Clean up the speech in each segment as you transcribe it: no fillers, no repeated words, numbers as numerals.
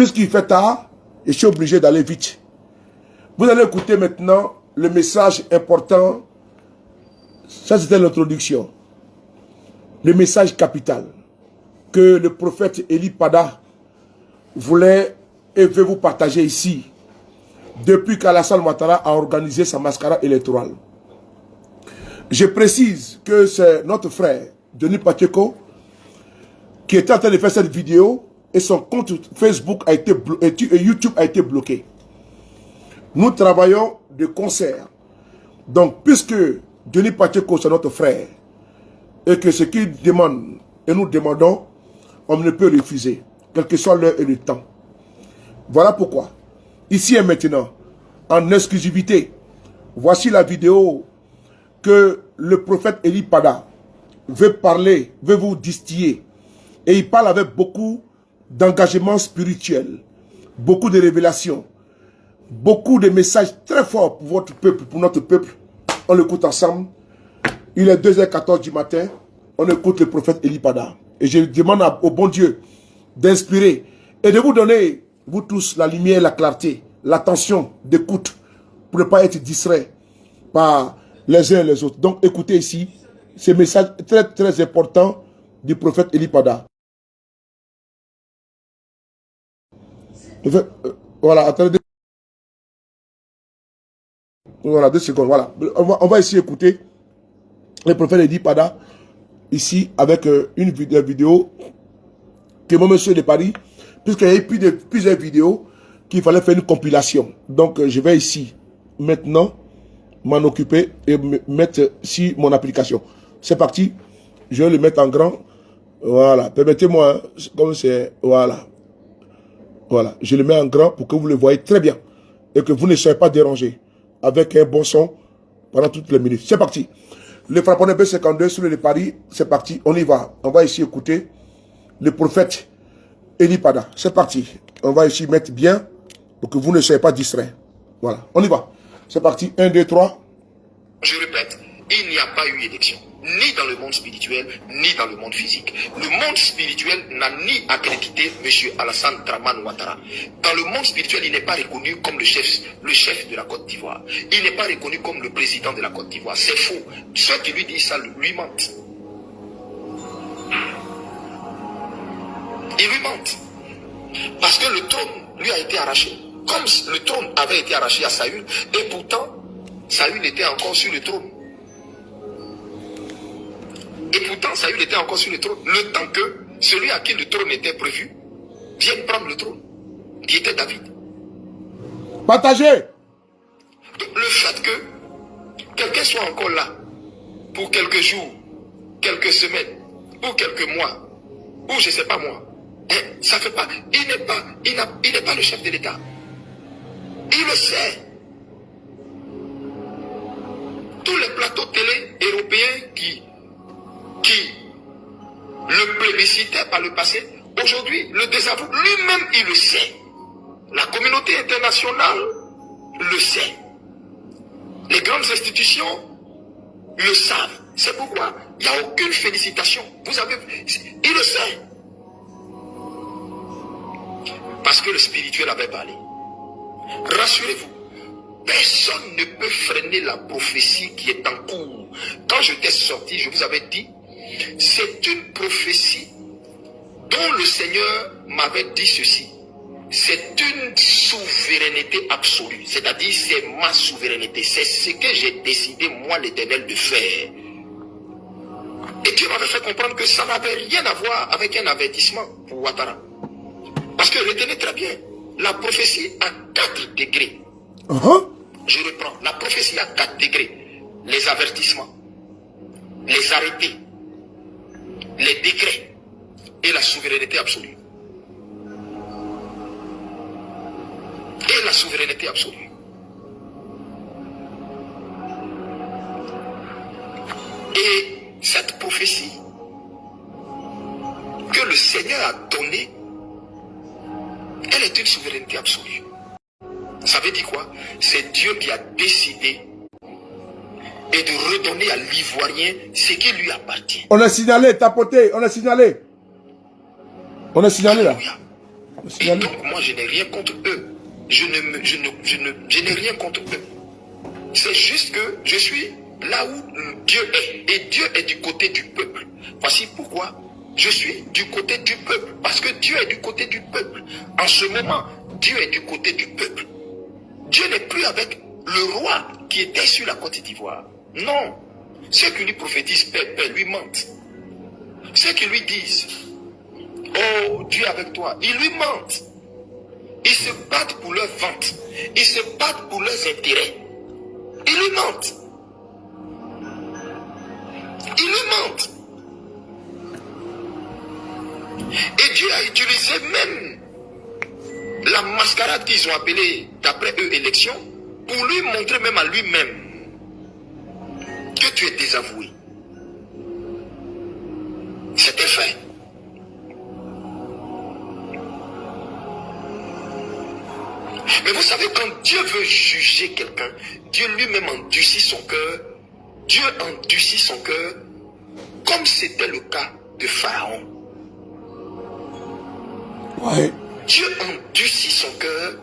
Puisqu'il fait tard, je suis obligé d'aller vite. Vous allez écouter maintenant le message important. Ça, c'était l'introduction. Le message capital que le prophète Eli Pada voulait et veut vous partager ici depuis qu'Alassane Ouattara a organisé sa mascarade électorale. Je précise que c'est notre frère Denis Pacheco qui était en train de faire cette vidéo et son compte Facebook a été et YouTube a été bloqué. Nous travaillons de concert. Donc, puisque Denis Pacheco c'est notre frère et que ce qu'il demande et nous demandons, on ne peut refuser, quel que soit l'heure et le temps. Voilà pourquoi, ici et maintenant, en exclusivité, voici la vidéo que le prophète Eli Pada veut parler, veut vous distiller. Et il parle avec beaucoup d'engagement spirituel, beaucoup de révélations, beaucoup de messages très forts pour votre peuple, pour notre peuple. On l'écoute ensemble. Il est 2h14 du matin. On écoute le prophète Eli Pada. Et je demande au bon Dieu d'inspirer et de vous donner, vous tous, la lumière, la clarté, l'attention d'écoute pour ne pas être distrait par les uns et les autres. Donc écoutez ici ce message très très important du prophète Eli Pada. Voilà, attendez. Voilà, 2 secondes. Voilà. On va ici écouter le prophète Eli Pada ici avec une vidéo que mon monsieur de Paris, puisqu'il y a eu plusieurs vidéos qu'il fallait faire une compilation. Donc je vais ici maintenant m'en occuper et me mettre sur mon application. C'est parti. Je vais le mettre en grand. Voilà. Permettez-moi, comme c'est... Voilà. Voilà. Je le mets en grand pour que vous le voyez très bien. Et que vous ne soyez pas dérangé. Avec un bon son pendant toutes les minutes. C'est parti. Le frapponneur B52 sur le Paris. C'est parti. On y va. On va ici écouter le prophète Eli Pada. C'est parti. On va ici mettre bien pour que vous ne soyez pas distraits. Voilà. On y va. C'est parti. 1, 2, 3. Je répète, il n'y a pas eu élection, ni dans le monde spirituel, ni dans le monde physique. Le monde spirituel n'a ni accrédité M. Alassane Dramane Ouattara. Dans le monde spirituel, il n'est pas reconnu comme le chef de la Côte d'Ivoire. Il n'est pas reconnu comme le président de la Côte d'Ivoire. C'est faux. Ceux qui lui disent ça lui mentent. Ils lui mentent. Parce que le trône lui a été arraché. Comme le trône avait été arraché à Saül, et pourtant, Saül était encore sur le trône. Et pourtant, Saül était encore sur le trône. Le temps que celui à qui le trône était prévu vienne prendre le trône, qui était David. Partagez. Le fait que quelqu'un soit encore là pour quelques jours, quelques semaines, ou quelques mois, ou je ne sais pas moi, ça fait pas. Il n'est pas le chef de l'État. Il le sait. Tous les plateaux télé européens qui le plébiscitaient par le passé, aujourd'hui le désavouent. Lui-même, il le sait. La communauté internationale le sait. Les grandes institutions le savent. C'est pourquoi il n'y a aucune félicitation. Il le sait. Parce que le spirituel avait parlé. Rassurez-vous. Personne ne peut freiner la prophétie qui est en cours. Quand je t'ai sorti, je vous avais dit, c'est une prophétie dont le Seigneur m'avait dit ceci. C'est une souveraineté absolue. C'est-à-dire, c'est ma souveraineté. C'est ce que j'ai décidé, moi, l'Éternel, de faire. Et Dieu m'avait fait comprendre que ça n'avait rien à voir avec un avertissement pour Ouattara. Parce que retenez très bien, la prophétie a 4 degrés. Je reprends. La prophétie a 4 degrés. Les avertissements, les arrêtés, les décrets et la souveraineté absolue. Et la souveraineté absolue. Et cette prophétie que le Seigneur a donnée, elle est une souveraineté absolue. Ça veut dire quoi? C'est Dieu qui a décidé et de redonner à l'Ivoirien ce qui lui appartient. On a signalé, tapoté, on a signalé. On a signalé là. Et donc, moi, je n'ai rien contre eux. Je n'ai rien contre eux. C'est juste que je suis là où Dieu est. Et Dieu est du côté du peuple. Voici pourquoi je suis du côté du peuple. Parce que Dieu est du côté du peuple. En ce moment, Dieu est du côté du peuple. Dieu n'est plus avec le roi qui était sur la côte d'Ivoire. Non. Ceux qui lui prophétisent paix, lui mentent. Ceux qui lui disent, oh, Dieu est avec toi, ils lui mentent. Ils se battent pour leur vente. Ils se battent pour leurs intérêts. Ils lui mentent. Ils lui mentent. Et Dieu a utilisé même la mascarade qu'ils ont appelée, d'après eux, élection, pour lui montrer même à lui-même que tu es désavoué. C'était fait. Mais vous savez, quand Dieu veut juger quelqu'un, Dieu lui-même endurcit son cœur. Dieu endurcit son cœur, comme c'était le cas de Pharaon. Ouais. Dieu endurcit son cœur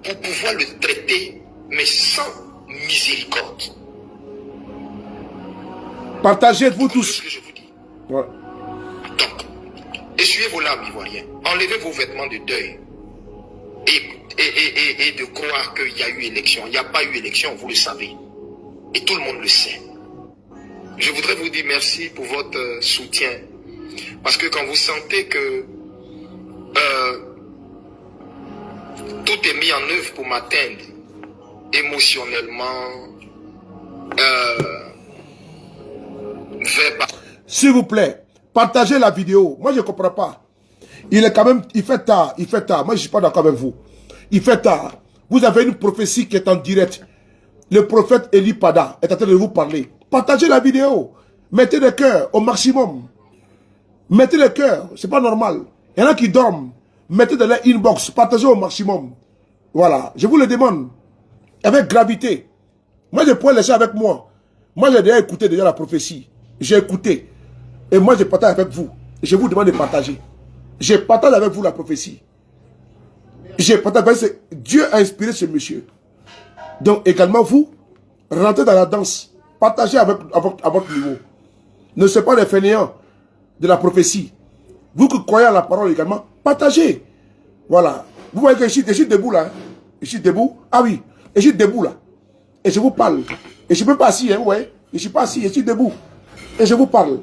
pour pouvoir le traiter, mais sans miséricorde. Partagez-vous tous. Ce que je vous dis. Ouais. Donc, essuyez vos larmes, Ivoiriens. Enlevez vos vêtements de deuil. Et de croire qu'il y a eu élection. Il n'y a pas eu élection, vous le savez. Et tout le monde le sait. Je voudrais vous dire merci pour votre soutien. Parce que quand vous sentez que tout est mis en œuvre pour m'atteindre émotionnellement, s'il vous plaît, partagez la vidéo. Moi, je ne comprends pas. Il est quand même, il fait tard. Moi, je ne suis pas d'accord avec vous. Il fait tard. Vous avez une prophétie qui est en direct. Le prophète Eli Pada est en train de vous parler. Partagez la vidéo. Mettez le cœur au maximum. Mettez le cœur. C'est pas normal. Il y en a qui dorment. Mettez dans leur inbox. Partagez au maximum. Voilà. Je vous le demande. Avec gravité. Moi, je pourrais laisser avec moi. Moi, j'ai déjà écouté la prophétie. J'ai écouté. Et moi, je partage avec vous. Je vous demande de partager. Je partage avec vous la prophétie. Je partage. Dieu a inspiré ce monsieur. Donc, également, vous, rentrez dans la danse. Partagez à votre niveau. Ne soyez pas les fainéants de la prophétie. Vous qui croyez à la parole également, partagez. Voilà. Vous voyez que je suis debout là. Hein? Je suis debout. Ah oui. Et je suis debout là. Et je vous parle. Et je ne peux pas assis. Hein, vous voyez. Je ne suis pas assis. Je suis debout. Et je vous parle.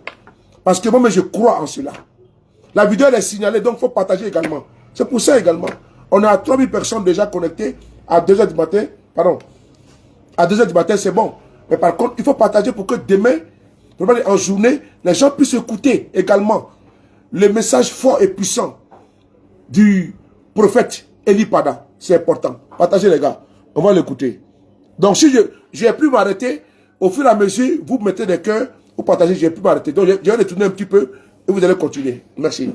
Parce que moi, je crois en cela. La vidéo elle est signalée. Donc, il faut partager également. C'est pour ça également. On a 3000 personnes déjà connectées à 2h du matin. Pardon. À 2h du matin, c'est bon. Mais par contre, il faut partager pour que demain, en journée, les gens puissent écouter également le message fort et puissant du prophète Eli Pada. C'est important. Partagez les gars. On va l'écouter. Donc si j'ai pu m'arrêter, au fur et à mesure, vous mettez des cœurs, vous partagez, j'ai pu m'arrêter. Donc je vais retourner un petit peu et vous allez continuer. Merci.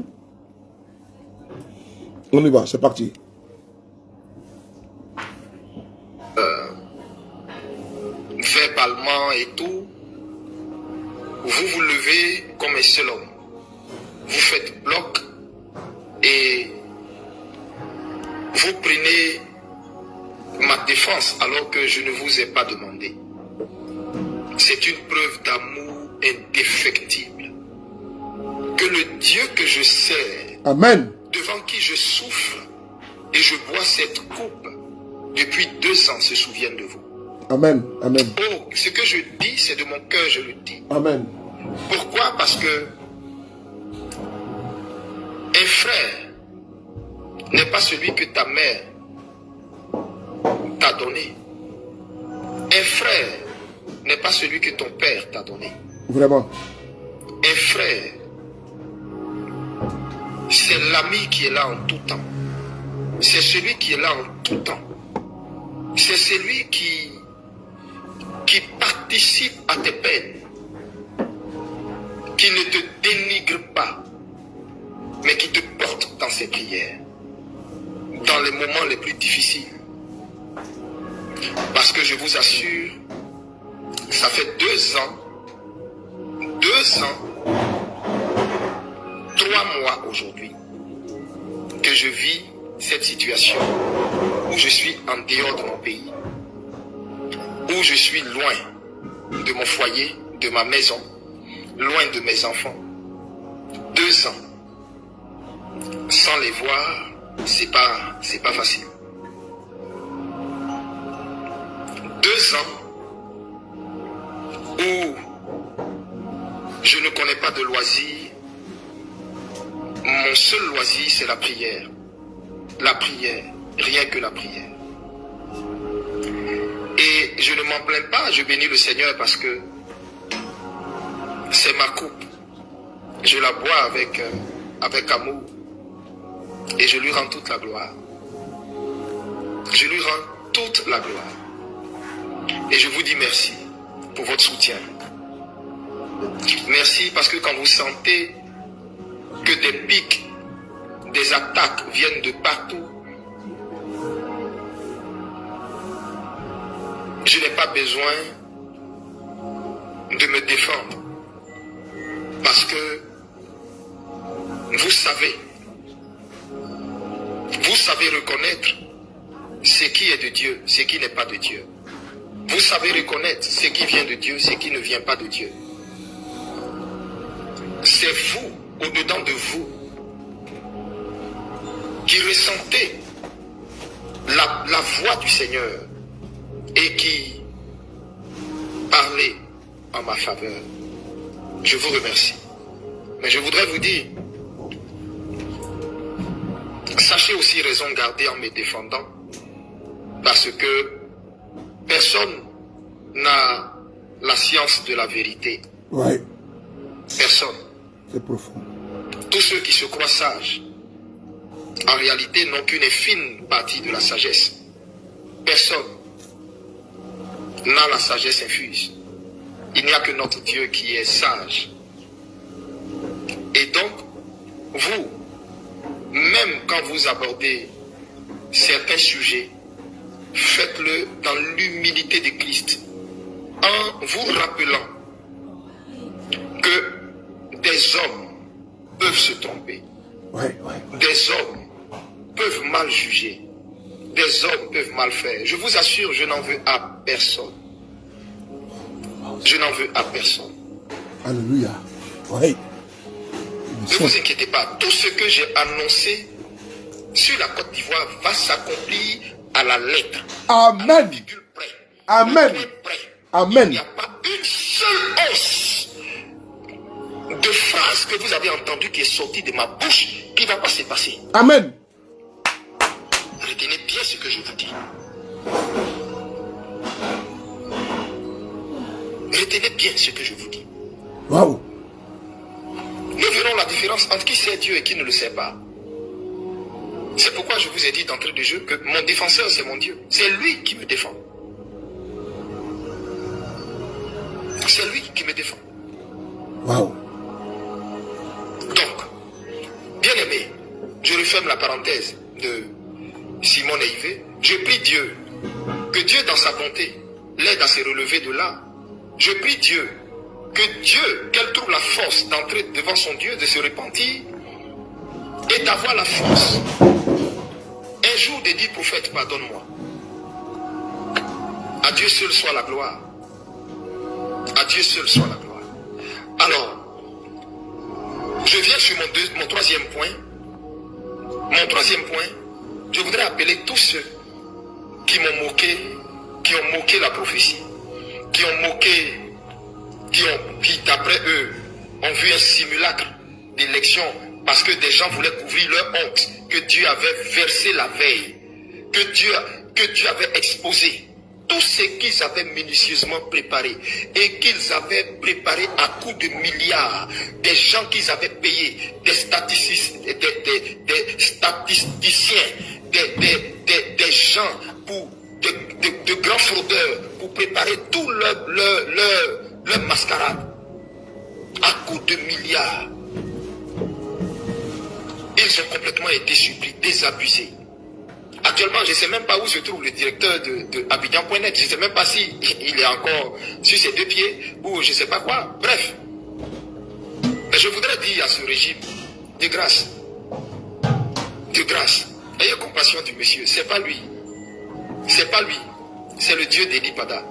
On y va, c'est parti. Verbalement et tout, vous vous levez comme un seul homme. Vous faites bloc et vous prenez ma défense alors que je ne vous ai pas demandé. C'est une preuve d'amour indéfectible. Que le Dieu que je sers, Amen, devant qui je souffre et je bois cette coupe depuis 2 ans, se souvienne de vous. Amen, amen. Oh, ce que je dis, c'est de mon cœur, je le dis. Amen. Pourquoi? Parce que un frère n'est pas celui que ta mère t'a donné. Un frère n'est pas celui que ton père t'a donné. Vraiment. Un frère, c'est l'ami qui est là en tout temps. C'est celui qui est là en tout temps. C'est celui qui participe à tes peines, qui ne te dénigre pas, mais qui te porte dans ses prières, dans les moments les plus difficiles. Parce que je vous assure, ça fait 2 ans, 3 mois aujourd'hui, que je vis cette situation où je suis en dehors de mon pays, où je suis loin de mon foyer, de ma maison, loin de mes enfants. 2 ans sans les voir, c'est pas facile. 2 ans où je ne connais pas de loisir. Mon seul loisir, c'est la prière. La prière, rien que la prière. Et je ne m'en plains pas, je bénis le Seigneur parce que c'est ma coupe. Je la bois avec amour. Et je lui rends toute la gloire. Je lui rends toute la gloire. Et je vous dis merci pour votre soutien. Merci parce que quand vous sentez que des pics, des attaques viennent de partout, je n'ai pas besoin de me défendre. Parce que vous savez reconnaître ce qui est de Dieu, ce qui n'est pas de Dieu. Vous savez reconnaître ce qui vient de Dieu, ce qui ne vient pas de Dieu. C'est vous, au-dedans de vous, qui ressentez la voix du Seigneur et qui parlez en ma faveur. Je vous remercie. Mais je voudrais vous dire, sachez aussi raison garder en me défendant, parce que personne n'a la science de la vérité. Ouais. Personne. C'est profond. Tous ceux qui se croient sages, en réalité, n'ont qu'une infime partie de la sagesse. Personne n'a la sagesse infuse. Il n'y a que notre Dieu qui est sage. Et donc, vous, même quand vous abordez certains sujets, faites-le dans l'humilité de Christ, en vous rappelant que des hommes peuvent se tromper. Des hommes peuvent mal juger. Des hommes peuvent mal faire. Je vous assure, je n'en veux à personne. Je n'en veux à personne. Alléluia. Oui. Ne vous inquiétez pas. Tout ce que j'ai annoncé sur la Côte d'Ivoire va s'accomplir à la lettre. Amen. À la virgule près. Amen. Près. Amen. Il n'y a pas une seule hausse de phrase que vous avez entendue qui est sortie de ma bouche qui ne va pas se passer. Amen. Retenez bien ce que je vous dis. Retenez bien ce que je vous dis. Waouh. Nous verrons la différence entre qui sait Dieu et qui ne le sait pas. C'est pourquoi je vous ai dit d'entrée de jeu que mon défenseur, c'est mon Dieu. C'est lui qui me défend. C'est lui qui me défend. Waouh. Donc, bien aimé, je referme la parenthèse de Simon et Yves. Je prie Dieu, que Dieu dans sa bonté l'aide à se relever de là. Je prie Dieu, qu'elle trouve la force d'entrer devant son Dieu, de se repentir et d'avoir la force un jour de dire, prophète, pardonne-moi. À Dieu seul soit la gloire. À Dieu seul soit la gloire. Alors, je viens sur mon troisième point. Mon troisième point, je voudrais appeler tous ceux qui m'ont moqué, qui ont moqué la prophétie, qui ont moqué, qui d'après eux ont vu un simulacre d'élection parce que des gens voulaient couvrir leur honte que Dieu avait versé la veille, que Dieu avait exposé. Tout ce qu'ils avaient minutieusement préparé et qu'ils avaient préparé à coups de milliards, des gens qu'ils avaient payés, des statisticiens, des gens de grands fraudeurs pour préparer tout leur mascarade à coups de milliards. Ils ont complètement été supplis, désabusés. Actuellement, je ne sais même pas où se trouve le directeur de Abidjan.net. Je ne sais même pas si il est encore sur ses deux pieds ou je ne sais pas quoi. Bref. Mais je voudrais dire à ce régime de grâce, Ayez compassion du monsieur. C'est pas lui. C'est pas lui. C'est le Dieu d'Eli Pada.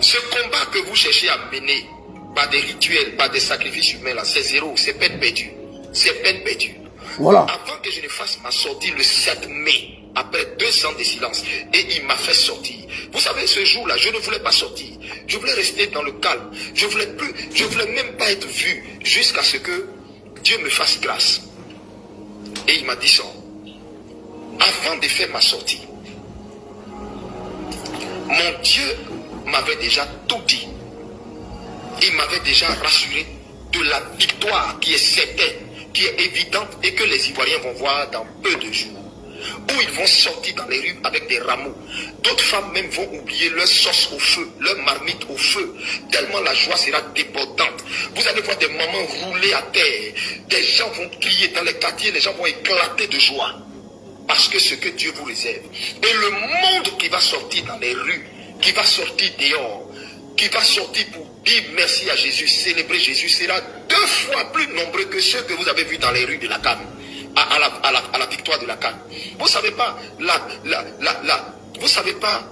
Ce combat que vous cherchez à mener par des rituels, par des sacrifices humains, là, c'est zéro. C'est peine perdue. C'est peine perdue. Voilà. Avant que je ne fasse ma sortie le 7 mai, après 2 ans de silence, et il m'a fait sortir. Vous savez, ce jour-là, je ne voulais pas sortir. Je voulais rester dans le calme. Je voulais même pas être vu jusqu'à ce que Dieu me fasse grâce. Et il m'a dit ça. Avant de faire ma sortie, mon Dieu m'avait déjà tout dit. Il m'avait déjà rassuré de la victoire qui est certaine, qui est évidente et que les Ivoiriens vont voir dans peu de jours. Où ils vont sortir dans les rues avec des rameaux. D'autres femmes même vont oublier leur sauce au feu, leur marmite au feu. Tellement la joie sera débordante. Vous allez voir des mamans rouler à terre. Des gens vont crier dans les quartiers, les gens vont éclater de joie. Parce que ce que Dieu vous réserve. Et le monde qui va sortir dans les rues, qui va sortir dehors, qui va sortir pour dire merci à Jésus, célébrer Jésus, sera 2 fois plus nombreux que ceux que vous avez vus dans les rues de la Cannes. À la victoire de la Cannes. Vous ne savez pas vous savez pas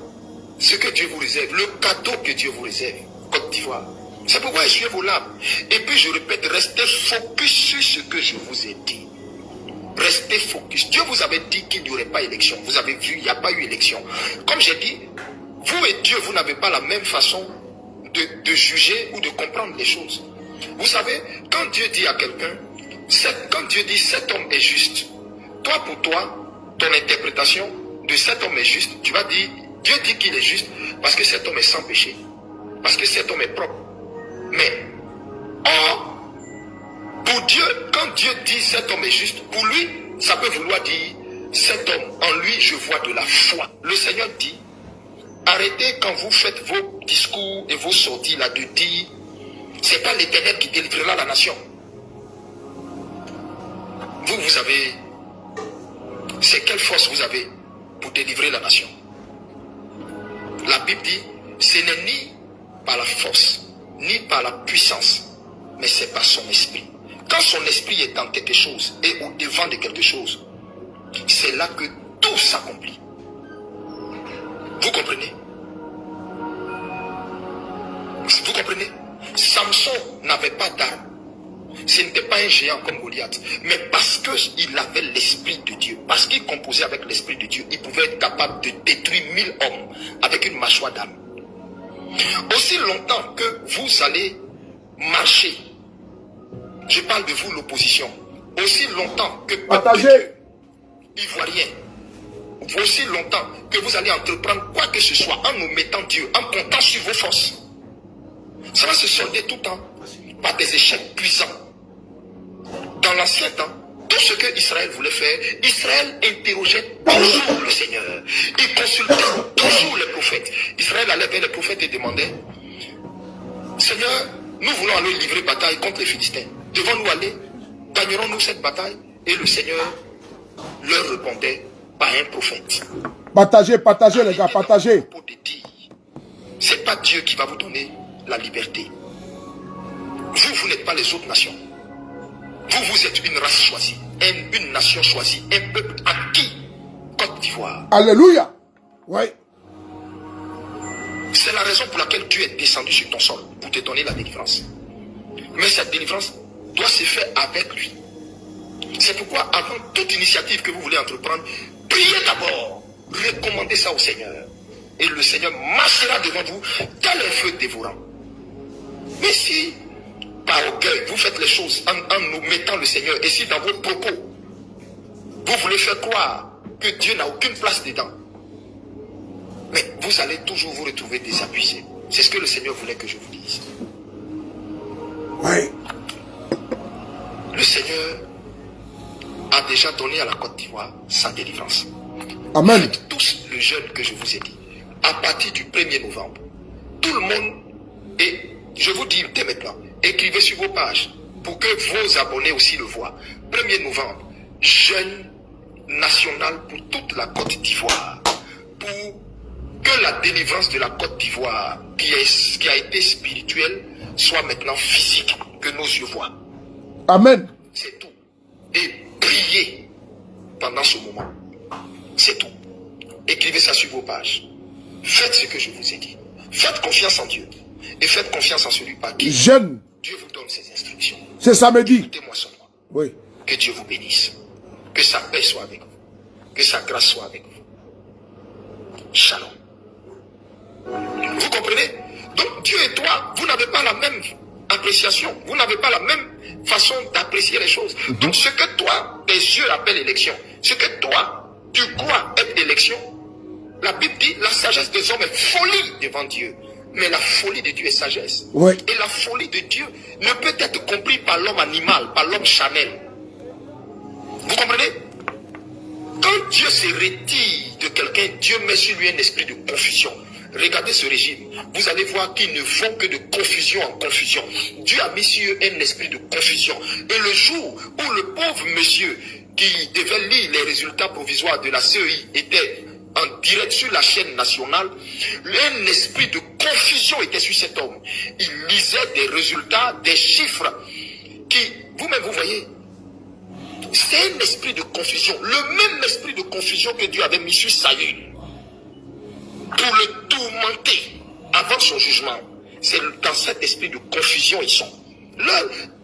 ce que Dieu vous réserve, le cadeau que Dieu vous réserve, Côte d'Ivoire. C'est pourquoi essuyez vos larmes. Et puis je répète, restez focus sur ce que je vous ai dit. Restez focus. Dieu vous avait dit qu'il n'y aurait pas élection. Vous avez vu, il n'y a pas eu élection. Comme j'ai dit, vous et Dieu, vous n'avez pas la même façon de juger ou de comprendre les choses. Vous savez, quand Dieu dit à quelqu'un, quand Dieu dit cet homme est juste, toi pour toi, ton interprétation de cet homme est juste, tu vas dire, Dieu dit qu'il est juste parce que cet homme est sans péché, parce que cet homme est propre. Mais, or, pour Dieu, quand Dieu dit cet homme est juste, pour lui, ça peut vouloir dire, cet homme, en lui, je vois de la foi. Le Seigneur dit, arrêtez quand vous faites vos discours et vos sorties là de dire, c'est pas l'Éternel qui délivrera la nation. Vous avez, c'est quelle force vous avez pour délivrer la nation? La Bible dit, ce n'est ni par la force, ni par la puissance, mais c'est par son esprit. Quand son esprit est dans quelque chose et au devant de quelque chose, c'est là que tout s'accomplit. Vous comprenez? Vous comprenez? Samson n'avait pas d'arme. Ce n'était pas un géant comme Goliath, mais parce qu'il avait l'esprit de Dieu, parce qu'il composait avec l'esprit de Dieu, il pouvait être capable de détruire 1000 hommes avec une mâchoire d'âme. Aussi longtemps que vous allez marcher, je parle de vous l'opposition, aussi longtemps que peuple de Dieu, ivoirien, aussi longtemps que vous allez entreprendre quoi que ce soit en omettant Dieu, en comptant sur vos forces, ça va se solder tout le temps par des échecs cuisants. Dans l'ancien temps, tout ce que Israël voulait faire, Israël interrogeait toujours le Seigneur. Il consultait toujours les prophètes. Israël allait vers les prophètes et demandait, Seigneur, nous voulons aller livrer bataille contre les Philistins. Devons-nous aller? Gagnerons-nous cette bataille? Et le Seigneur leur répondait par un prophète. Partagez les gars, partagez. C'est pas Dieu qui va vous donner la liberté. Vous n'êtes pas les autres nations. Vous êtes une race choisie, une nation choisie, un peuple acquis, Côte d'Ivoire. Alléluia. Oui. C'est la raison pour laquelle Dieu est descendu sur ton sol, pour te donner la délivrance. Mais cette délivrance doit se faire avec lui. C'est pourquoi, avant toute initiative que vous voulez entreprendre, priez d'abord, recommandez ça au Seigneur. Et le Seigneur marchera devant vous tel un feu dévorant. Mais si, par orgueil, vous faites les choses en nous mettant le Seigneur, et si dans vos propos, vous voulez faire croire que Dieu n'a aucune place dedans, mais vous allez toujours vous retrouver désabusé. C'est ce que le Seigneur voulait que je vous dise. Oui. Le Seigneur a déjà donné à la Côte d'Ivoire sa délivrance. Amen. Faites tous le jeûne que je vous ai dit. À partir du 1er novembre, tout le monde, et je vous dis dès maintenant, écrivez sur vos pages pour que vos abonnés aussi le voient. 1er novembre, jeûne national pour toute la Côte d'Ivoire. Pour que la délivrance de la Côte d'Ivoire, qui a été spirituelle, soit maintenant physique, que nos yeux voient. Amen. C'est tout. Et priez. pendant ce moment. C'est tout. Écrivez ça sur vos pages. Faites ce que je vous ai dit. Faites confiance en Dieu. Et faites confiance en celui par qui Jeune. Dieu vous donne ses instructions. C'est samedi. Écoutez-moi seulement. Oui. Que Dieu vous bénisse. Que sa paix soit avec vous. Que sa grâce soit avec vous. Shalom. Vous comprenez? Donc Dieu et toi, vous n'avez pas la même appréciation. Vous n'avez pas la même façon d'apprécier les choses. Donc ce que toi, tes yeux appellent élection, ce que toi, tu crois être élection, la Bible dit la sagesse des hommes est folie devant Dieu. Mais la folie de Dieu est sagesse. Oui. Et la folie de Dieu ne peut être comprise par l'homme animal, par l'homme charnel. Vous comprenez? Quand Dieu se retire de quelqu'un, Dieu met sur lui un esprit de confusion. Regardez ce régime. Vous allez voir qu'ils ne vont que de confusion en confusion. Dieu a mis sur eux un esprit de confusion. Et le jour où le pauvre monsieur qui devait lire les résultats provisoires de la CEI était en direct sur la chaîne nationale, un esprit de confusion était sur cet homme. Il lisait des résultats, des chiffres qui, vous-même vous voyez, c'est un esprit de confusion. Le même esprit de confusion que Dieu avait mis sur Saül pour le tourmenter avant son jugement. C'est dans cet esprit de confusion ils sont.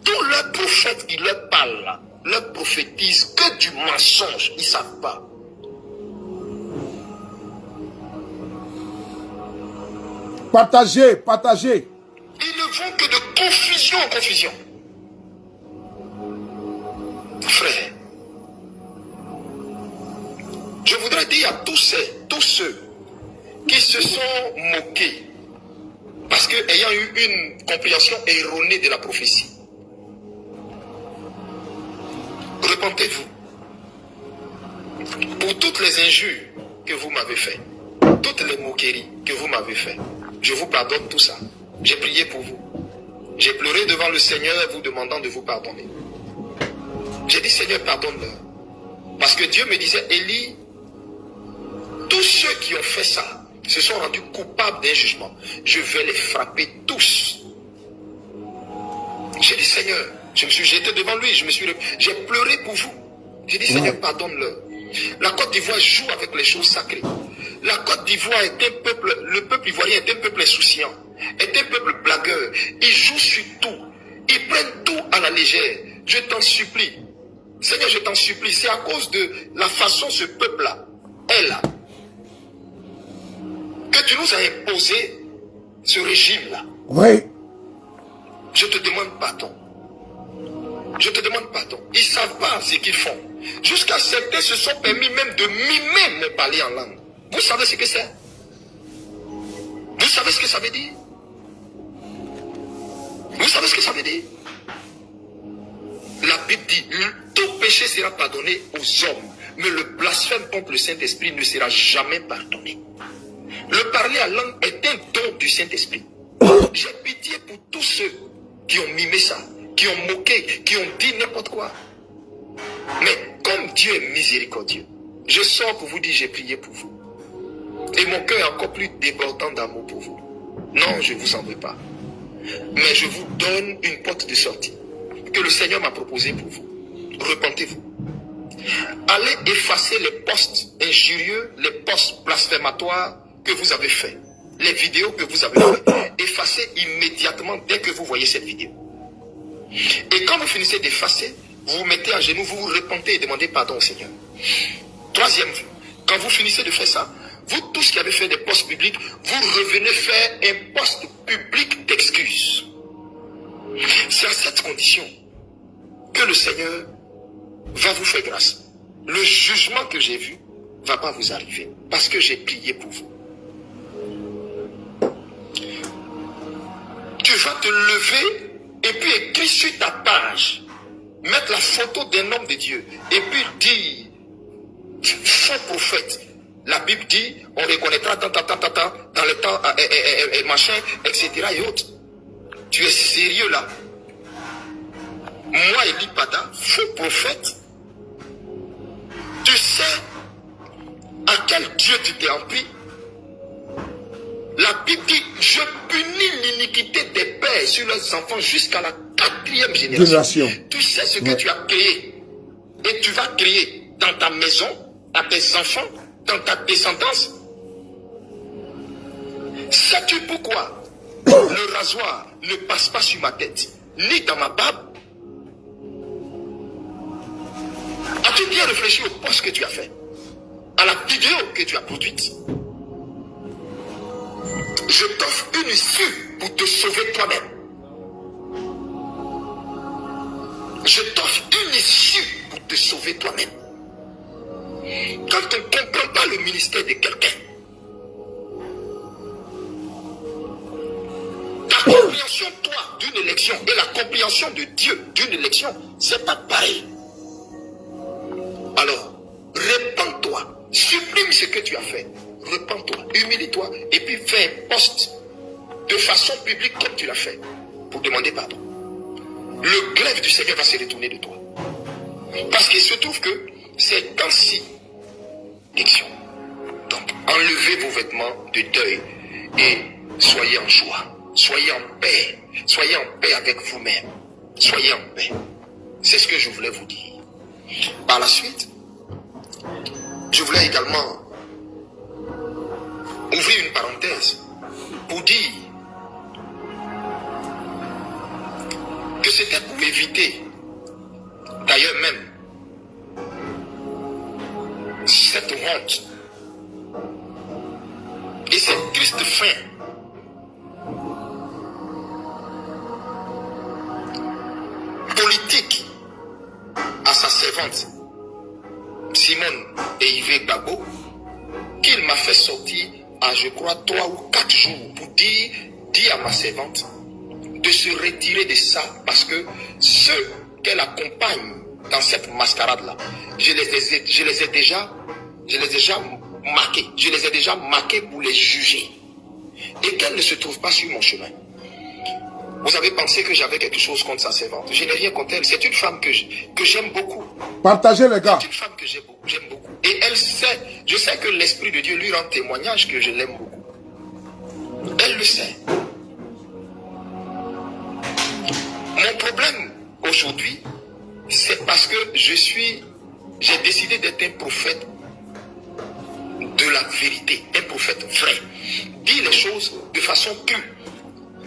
Tous leurs prophètes qui leur parlent, leur prophétisent que du mensonge. Ils ne savent pas. Partagez, partagez. Ils ne vont que de confusion en confusion. Frère, je voudrais dire à tous ceux qui se sont moqués parce que ayant eu une compréhension erronée de la prophétie, repentez-vous pour toutes les injures que vous m'avez faites, toutes les moqueries que vous m'avez faites. Je vous pardonne tout ça. J'ai prié pour vous. J'ai pleuré devant le Seigneur vous demandant de vous pardonner. J'ai dit, Seigneur, pardonne-leur. Parce que Dieu me disait, Élie, tous ceux qui ont fait ça se sont rendus coupables d'un jugement. Je vais les frapper tous. J'ai dit, Seigneur, je me suis jeté devant lui, j'ai pleuré pour vous. J'ai dit, Seigneur, pardonne-leur. La Côte d'Ivoire joue avec les choses sacrées. La Côte d'Ivoire est un peuple, le peuple ivoirien est un peuple insouciant, est un peuple blagueur. Ils jouent sur tout. Ils prennent tout à la légère. Je t'en supplie. Seigneur, je t'en supplie. C'est à cause de la façon ce peuple-là est là que tu nous as imposé ce régime-là. Oui. Je te demande pardon. Je te demande pardon. Ils ne savent pas ce qu'ils font. Jusqu'à certains se sont permis même de mimer me parler en langue. Vous savez ce que c'est? Vous savez ce que ça veut dire? Vous savez ce que ça veut dire? La Bible dit, tout péché sera pardonné aux hommes, mais le blasphème contre le Saint-Esprit ne sera jamais pardonné. Le parler à langue est un don du Saint-Esprit. J'ai pitié pour tous ceux qui ont mimé ça, qui ont moqué, qui ont dit n'importe quoi. Mais comme Dieu est miséricordieux, je sors pour vous dire, j'ai prié pour vous. Et mon cœur est encore plus débordant d'amour pour vous. Non, je ne vous en veux pas. Mais je vous donne une porte de sortie que le Seigneur m'a proposée pour vous. Repentez-vous. Allez effacer les posts injurieux, les posts blasphématoires que vous avez faits. Les vidéos que vous avez faites. Effacez immédiatement dès que vous voyez cette vidéo. Et quand vous finissez d'effacer, vous vous mettez à genoux, vous vous repentez et demandez pardon au Seigneur. Troisième, quand vous finissez de faire ça, vous tous qui avez fait des posts publics, vous revenez faire un post public d'excuses. C'est à cette condition que le Seigneur va vous faire grâce. Le jugement que j'ai vu ne va pas vous arriver parce que j'ai prié pour vous. Tu vas te lever et puis écrire sur ta page, mettre la photo d'un homme de Dieu et puis dire, faux prophète. La Bible dit, on reconnaîtra dans le temps, et machin, etc. et autres. Tu es sérieux là? Moi, Élie Pada, faux prophète, tu sais à quel Dieu tu t'es empris? La Bible dit, je punis l'iniquité des pères sur leurs enfants jusqu'à la 4e génération. Tu sais ce que tu as créé et tu vas créer dans ta maison, à tes enfants, dans ta descendance? Sais-tu pourquoi le rasoir ne passe pas sur ma tête, ni dans ma barbe? As-tu bien réfléchi au poste que tu as fait, à la vidéo que tu as produite? Je t'offre une issue pour te sauver toi-même. Je t'offre une issue pour te sauver toi-même. Quand on ne comprend pas le ministère de quelqu'un, ta compréhension, toi, d'une élection et la compréhension de Dieu d'une élection, c'est pas pareil. Alors, répands-toi, supprime ce que tu as fait, répands-toi, humilie-toi, et puis fais un poste de façon publique comme tu l'as fait, pour demander pardon. Le glaive du Seigneur va se retourner de toi. Parce qu'il se trouve que c'est ainsi d'action. Donc, enlevez vos vêtements de deuil et soyez en joie, soyez en paix avec vous-même, soyez en paix. C'est ce que je voulais vous dire. Par la suite, je voulais également ouvrir une parenthèse pour dire que c'était pour éviter, d'ailleurs même, cette honte et cette triste fin politique à sa servante Simone et Yves Gbagbo, qu'il m'a fait sortir à, je crois, 3 ou 4 jours pour dire à ma servante de se retirer de ça, parce que ceux qu'elle accompagne dans cette mascarade-là, je les ai déjà marqués. Je les ai déjà marqués pour les juger. Et qu'elle ne se trouve pas sur mon chemin. Vous avez pensé que j'avais quelque chose contre sa servante. Je n'ai rien contre elle. C'est une femme que j'aime beaucoup. Partagez les gars. C'est une femme que j'aime beaucoup. Et elle sait, je sais que l'Esprit de Dieu lui rend témoignage que je l'aime beaucoup. Elle le sait. Mon problème aujourd'hui, c'est parce que j'ai décidé d'être un prophète de la vérité, un prophète vrai. Dire les choses de façon pure,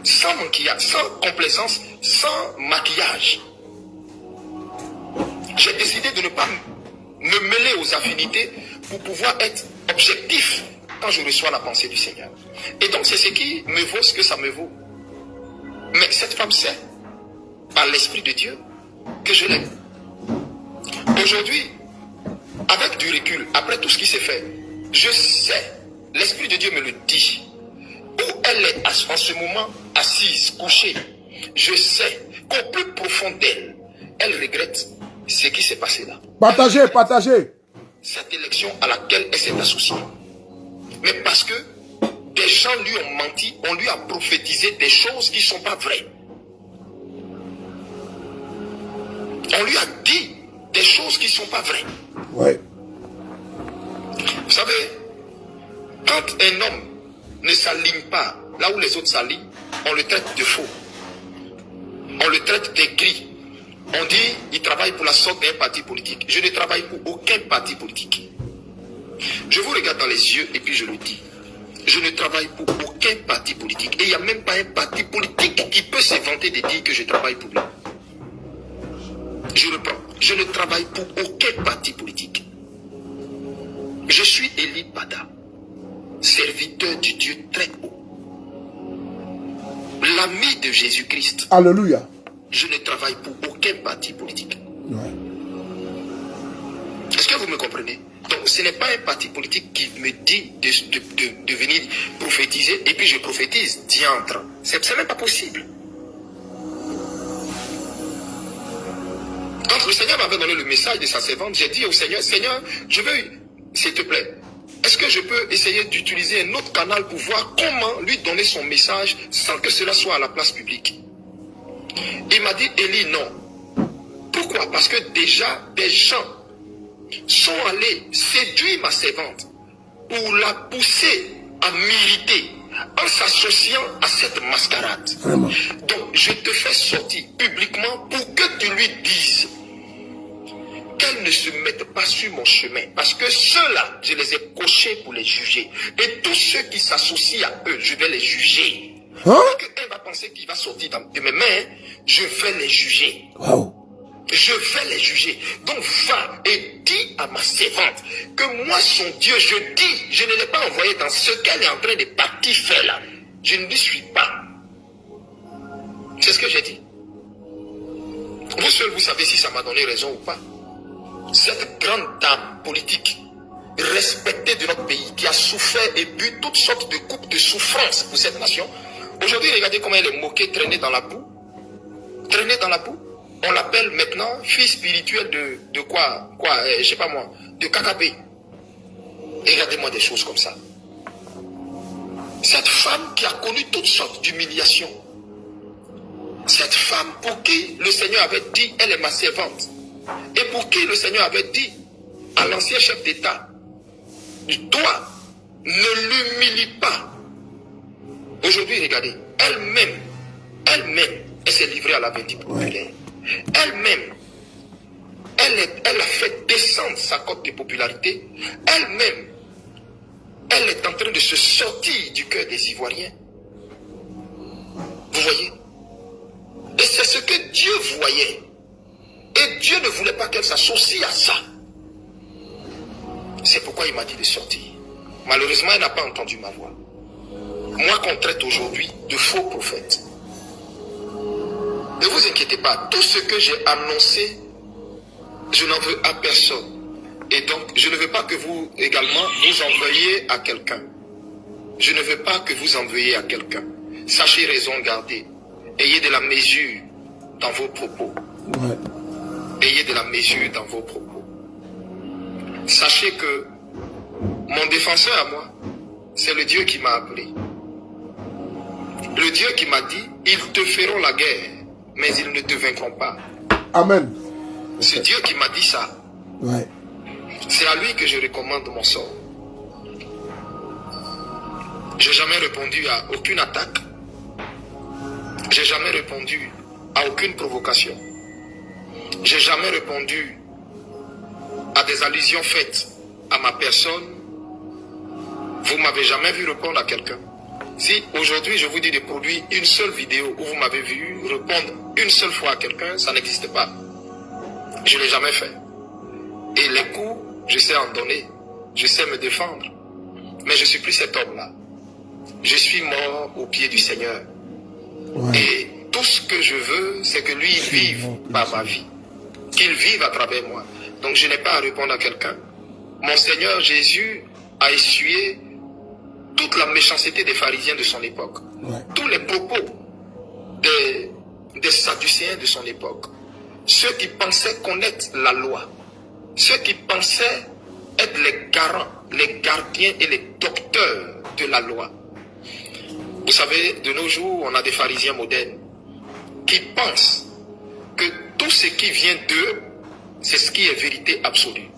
sans maquillage, sans complaisance, sans maquillage. J'ai décidé de ne pas me mêler aux affinités pour pouvoir être objectif quand je reçois la pensée du Seigneur. Et donc c'est ce qui me vaut ce que ça me vaut. Mais cette femme sait, par l'Esprit de Dieu, que je l'aime. Aujourd'hui, avec du recul, après tout ce qui s'est fait, je sais, l'Esprit de Dieu me le dit, où elle est en ce moment assise, couchée, je sais qu'au plus profond d'elle, elle regrette ce qui s'est passé là. Partagez. Cette élection à laquelle elle s'est associée. Mais parce que des gens lui ont menti, on lui a prophétisé des choses qui ne sont pas vraies. On lui a dit des choses qui ne sont pas vraies. Ouais. Vous savez, quand un homme ne s'aligne pas là où les autres s'alignent, on le traite de faux. On le traite d'aigri. On dit il travaille pour la sorte d'un parti politique. Je ne travaille pour aucun parti politique. Je vous regarde dans les yeux et puis je le dis. Je ne travaille pour aucun parti politique. Et il n'y a même pas un parti politique qui peut se vanter de dire que je travaille pour lui. Je reprends. Je ne travaille pour aucun parti politique. Je suis Élie Bada, serviteur du Dieu très haut. L'ami de Jésus-Christ. Alléluia. Je ne travaille pour aucun parti politique. Ouais. Est-ce que vous me comprenez? Donc ce n'est pas un parti politique qui me dit de venir prophétiser et puis je prophétise, diantre. C'est même pas possible. Quand le Seigneur m'avait donné le message de sa servante, j'ai dit au Seigneur, Seigneur, je veux, s'il te plaît, est-ce que je peux essayer d'utiliser un autre canal pour voir comment lui donner son message sans que cela soit à la place publique? Il m'a dit, Élie, non. Pourquoi? Parce que déjà, des gens sont allés séduire ma servante pour la pousser à militer en s'associant à cette mascarade. Vraiment. Donc, je te fais sortir publiquement pour que tu lui dises qu'elles ne se mettent pas sur mon chemin. Parce que ceux-là, je les ai cochés pour les juger. Et tous ceux qui s'associent à eux, je vais les juger. Hein? Elle va penser qu'il va sortir de mes mains, je vais les juger. Wow. Je vais les juger. Donc va et dis à ma servante que moi, son Dieu, je ne l'ai pas envoyé dans ce qu'elle est en train de partir faire là. Je ne lui suis pas. C'est ce que j'ai dit. Vous seul, vous savez si ça m'a donné raison ou pas. Cette grande dame politique, respectée de notre pays, qui a souffert et bu toutes sortes de coupes de souffrance pour cette nation. Aujourd'hui, regardez comment elle est moquée, traînée dans la boue. Traînée dans la boue. On l'appelle maintenant fille spirituelle de quoi, je sais pas moi, de Kakabé. Regardez-moi des choses comme ça. Cette femme qui a connu toutes sortes d'humiliations. Cette femme pour qui le Seigneur avait dit, elle est ma servante. Et pour qui le Seigneur avait dit à l'ancien chef d'État, toi, ne l'humilie pas. Aujourd'hui, regardez, elle-même, elle s'est livrée à la vindicte populaire. Elle-même, elle a fait descendre sa cote de popularité. Elle-même, elle est en train de se sortir du cœur des Ivoiriens. Vous voyez? Et c'est ce que Dieu voyait. Et Dieu ne voulait pas qu'elle s'associe à ça. C'est pourquoi il m'a dit de sortir. Malheureusement, elle n'a pas entendu ma voix. Moi qu'on traite aujourd'hui de faux prophètes. Ne vous inquiétez pas, tout ce que j'ai annoncé, je n'en veux à personne. Et donc, je ne veux pas que vous, également, vous envoyiez à quelqu'un. Je ne veux pas que vous envoyiez à quelqu'un. Sachez raison garder. Ayez de la mesure dans vos propos. Ouais. Ayez de la mesure dans vos propos. Sachez que mon défenseur à moi, c'est le Dieu qui m'a appelé. Le Dieu qui m'a dit, ils te feront la guerre, mais ils ne te vaincront pas. Amen. C'est Dieu qui m'a dit ça. Ouais. C'est à lui que je recommande mon sort. J'ai jamais répondu à aucune attaque. J'ai jamais répondu à aucune provocation. J'ai jamais répondu à des allusions faites à ma personne. Vous m'avez jamais vu répondre à quelqu'un. Si aujourd'hui je vous dis de produire une seule vidéo où vous m'avez vu répondre une seule fois à quelqu'un, ça n'existe pas. Je ne l'ai jamais fait. Et les coups, je sais en donner. Je sais me défendre. Mais je ne suis plus cet homme-là. Je suis mort au pied du Seigneur. Ouais. Et tout ce que je veux, c'est que lui vive par ma vie. Qu'il vive à travers moi. Donc je n'ai pas à répondre à quelqu'un. Mon Seigneur Jésus a essuyé toute la méchanceté des pharisiens de son époque. Ouais. Tous les propos des sadducéens de son époque. Ceux qui pensaient connaître la loi. Ceux qui pensaient être les garants, les gardiens et les docteurs de la loi. Vous savez, de nos jours, on a des pharisiens modernes qui pensent que tout ce qui vient d'eux, c'est ce qui est vérité absolue.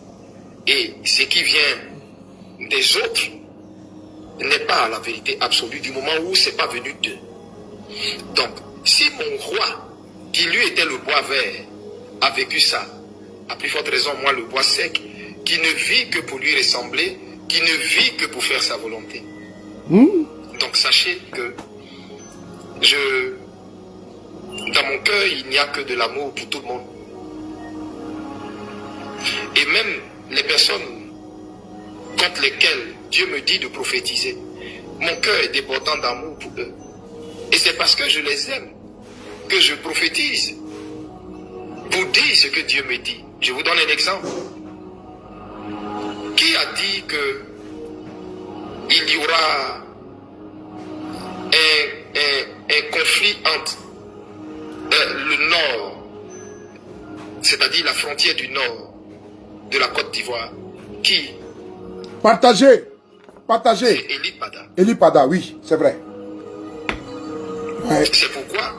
Et ce qui vient des autres n'est pas la vérité absolue du moment où ce n'est pas venu d'eux. Donc, si mon roi, qui lui était le bois vert, a vécu ça, à plus forte raison, moi, le bois sec, qui ne vit que pour lui ressembler, qui ne vit que pour faire sa volonté. Donc, sachez que dans mon cœur, il n'y a que de l'amour pour tout le monde. Et même les personnes contre lesquelles Dieu me dit de prophétiser, mon cœur est débordant d'amour pour eux. Et c'est parce que je les aime que je prophétise pour dire ce que Dieu me dit. Je vous donne un exemple. Qui a dit que il y aura un conflit entre le nord, c'est-à-dire la frontière du nord de la Côte d'Ivoire? Qui? Partagez. Partagez. C'est Eli Pada. Eli Pada, oui, c'est vrai. Ouais. C'est pourquoi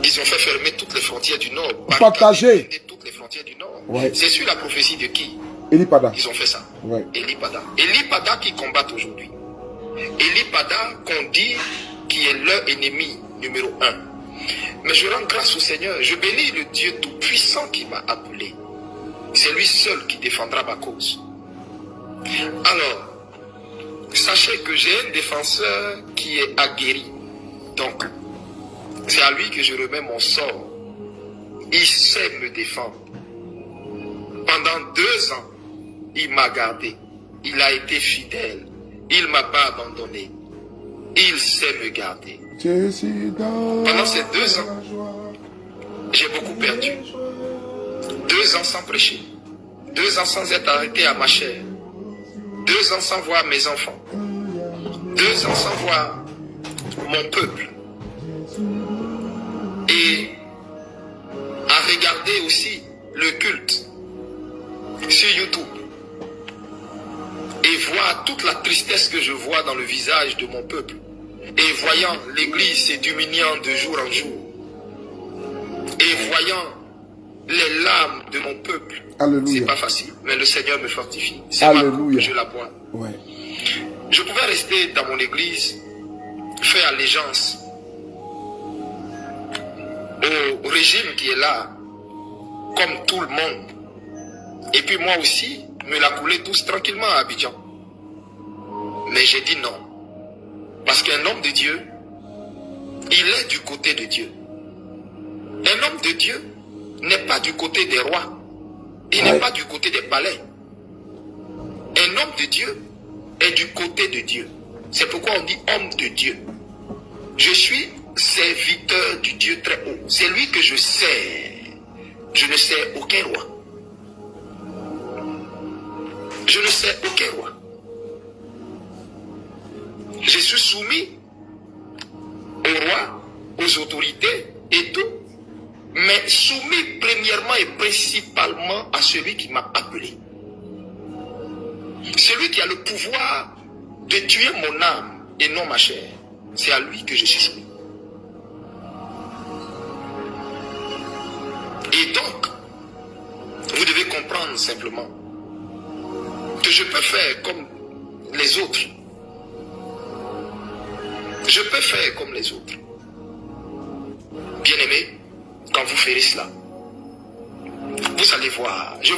ils ont fait fermer toutes les frontières du nord. Partagez. Toutes les frontières du nord. Ouais. C'est sur la prophétie de qui? Eli Pada. Ils ont fait ça. Ouais. Eli Pada. Eli Pada qui combattent aujourd'hui. Eli Pada qu'on dit qui est leur ennemi numéro 1. Mais je rends grâce au Seigneur. Je bénis le Dieu Tout-Puissant qui m'a appelé. C'est lui seul qui défendra ma cause. Alors, sachez que j'ai un défenseur qui est aguerri. Donc, c'est à lui que je remets mon sort. Il sait me défendre. Pendant 2 ans, il m'a gardé. Il a été fidèle. Il ne m'a pas abandonné. Il sait me garder. Pendant ces 2 ans, j'ai beaucoup perdu. 2 ans sans prêcher. 2 ans sans être arrêté à ma chair. 2 ans sans voir mes enfants. 2 ans sans voir mon peuple. Et à regarder aussi le culte sur YouTube. Et voir toute la tristesse que je vois dans le visage de mon peuple. Et voyant l'église se diminuant de jour en jour. Et voyant les larmes de mon peuple. Alléluia. C'est pas facile, mais le Seigneur me fortifie. C'est ma coupe, je la bois. Ouais. Je pouvais rester dans mon église, faire allégeance au régime qui est là, comme tout le monde. Et puis moi aussi, me la couler tous tranquillement à Abidjan. Mais j'ai dit non. Parce qu'un homme de Dieu, il est du côté de Dieu. Un homme de Dieu n'est pas du côté des rois. Il n'est pas du côté des palais. Un homme de Dieu est du côté de Dieu. C'est pourquoi on dit homme de Dieu. Je suis serviteur du Dieu très haut. C'est lui que je sers. Je ne sers aucun roi. Je ne sers aucun roi. Je suis soumis au roi, aux autorités et tout. Mais soumis premièrement et principalement à celui qui m'a appelé. Celui qui a le pouvoir de tuer mon âme et non ma chair. C'est à lui que je suis soumis. Et donc, vous devez comprendre simplement que je peux faire comme les autres. Je peux faire comme les autres. Bien-aimés, quand vous ferez cela, vous allez voir. Je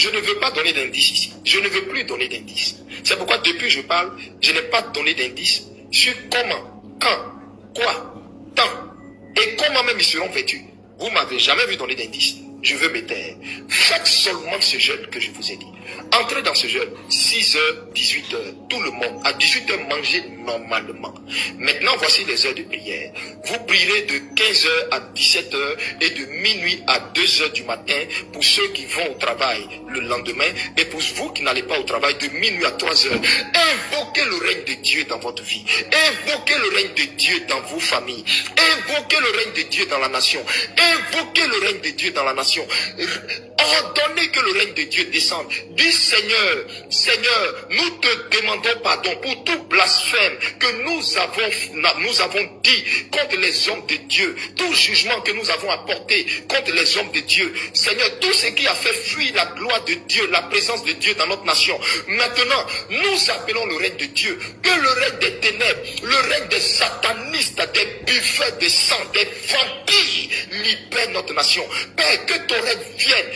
ne veux pas donner d'indices ici. Je ne veux plus donner d'indices. C'est pourquoi depuis que je parle, je n'ai pas donné d'indices sur comment, quand, quoi, quand et comment même ils seront vêtus. Vous ne m'avez jamais vu donner d'indices. Je veux me taire. Faites seulement ce jeûne que je vous ai dit. Entrez dans ce jeûne, 6h, 18h, tout le monde. À 18h, mangez normalement. Maintenant, voici les heures de prière. Vous prierez de 15h à 17h et de minuit à 2h du matin pour ceux qui vont au travail le lendemain et pour vous qui n'allez pas au travail de minuit à 3h. Invoquez le règne de Dieu dans votre vie. Invoquez le règne de Dieu dans vos familles. Invoquez le règne de Dieu dans la nation. Invoquez le règne de Dieu dans la nation. Ordonnez que le règne de Dieu descende. Dis Seigneur, Seigneur, nous te demandons pardon pour tout blasphème que nous avons dit contre les hommes de Dieu, tout jugement que nous avons apporté contre les hommes de Dieu. Seigneur, tout ce qui a fait fuir la gloire de Dieu, la présence de Dieu dans notre nation. Maintenant, nous appelons le règne de Dieu, que le règne des ténèbres, le règne des satanistes, des buffeurs de sang, des vampires libère notre nation. Père, que ton règne vienne.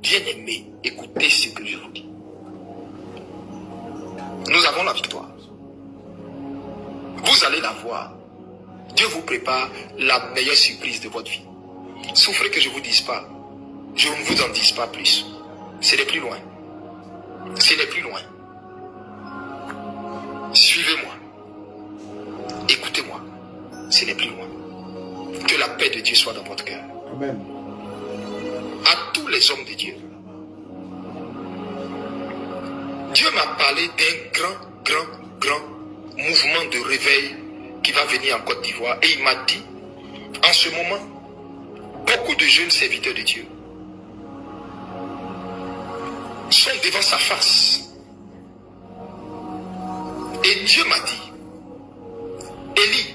Bien-aimé, écoutez ce que je vous dis. Nous avons la victoire. Vous allez la voir. Dieu vous prépare la meilleure surprise de votre vie. Souffrez que je ne vous dise pas. Je ne vous en dise pas plus. Ce n'est plus loin. Ce n'est plus loin. Suivez-moi. Écoutez-moi. Ce n'est plus loin. Que la paix de Dieu soit dans votre cœur. Amen. À tous les hommes de Dieu. Dieu m'a parlé d'un grand mouvement de réveil qui va venir en Côte d'Ivoire. Et il m'a dit, en ce moment, beaucoup de jeunes serviteurs de Dieu sont devant sa face. Et Dieu m'a dit, Élie,